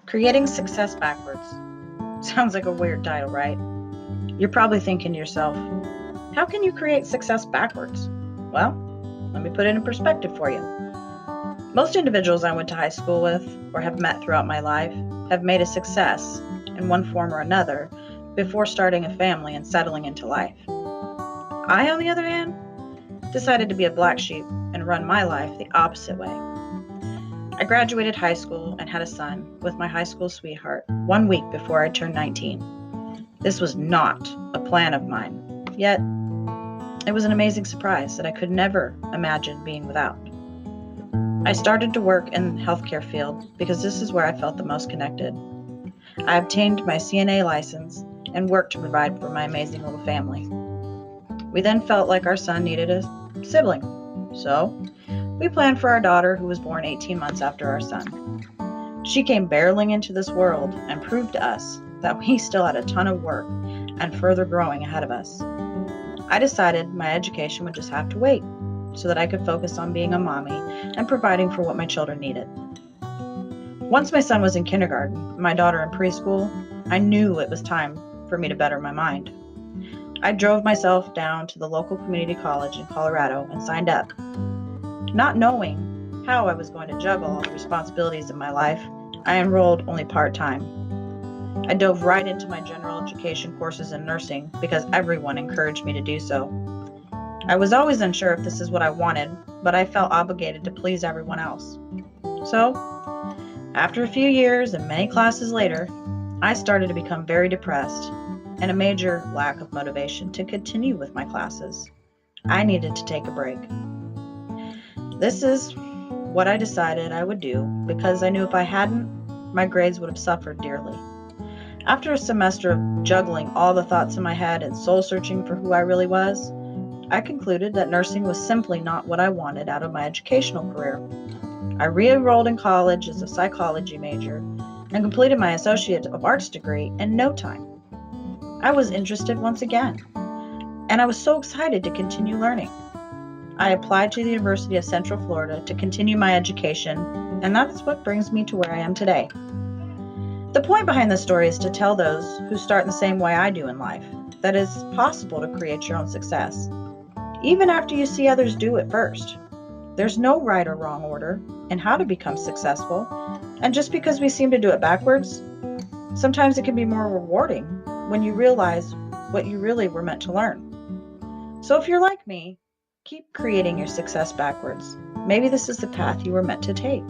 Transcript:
Creating Success Backwards. Sounds like a weird title, right? You're probably thinking to yourself, how can you create success backwards? Well, let me put it in perspective for you. Most individuals I went to high school with or have met throughout my life have made a success in one form or another before starting a family and settling into life. I, on the other hand, decided to be a black sheep and run my life the opposite way. I graduated high school and had a son with my high school sweetheart 1 week before I turned 19. This was not a plan of mine, yet it was an amazing surprise that I could never imagine being without. I started to work in the healthcare field because this is where I felt the most connected. I obtained my CNA license and worked to provide for my amazing little family. We then felt like our son needed a sibling, so we planned for our daughter, who was born 18 months after our son. She came barreling into this world and proved to us that we still had a ton of work and further growing ahead of us. I decided my education would just have to wait so that I could focus on being a mommy and providing for what my children needed. Once my son was in kindergarten and my daughter in preschool, I knew it was time for me to better my mind. I drove myself down to the local community college in Colorado and signed up. Not knowing how I was going to juggle all the responsibilities of my life, I enrolled only part-time. I dove right into my general education courses in nursing because everyone encouraged me to do so. I was always unsure if this is what I wanted, but I felt obligated to please everyone else. So, after a few years and many classes later, I started to become very depressed and a major lack of motivation to continue with my classes. I needed to take a break. This is what I decided I would do because I knew if I hadn't, my grades would have suffered dearly. After a semester of juggling all the thoughts in my head and soul searching for who I really was, I concluded that nursing was simply not what I wanted out of my educational career. I re-enrolled in college as a psychology major and completed my Associate of Arts degree in no time. I was interested once again, and I was so excited to continue learning. I applied to the University of Central Florida to continue my education, and that's what brings me to where I am today. The point behind this story is to tell those who start in the same way I do in life that it's possible to create your own success, even after you see others do it first. There's no right or wrong order in how to become successful, and just because we seem to do it backwards, sometimes it can be more rewarding when you realize what you really were meant to learn. So if you're like me, keep creating your success backwards. Maybe this is the path you were meant to take.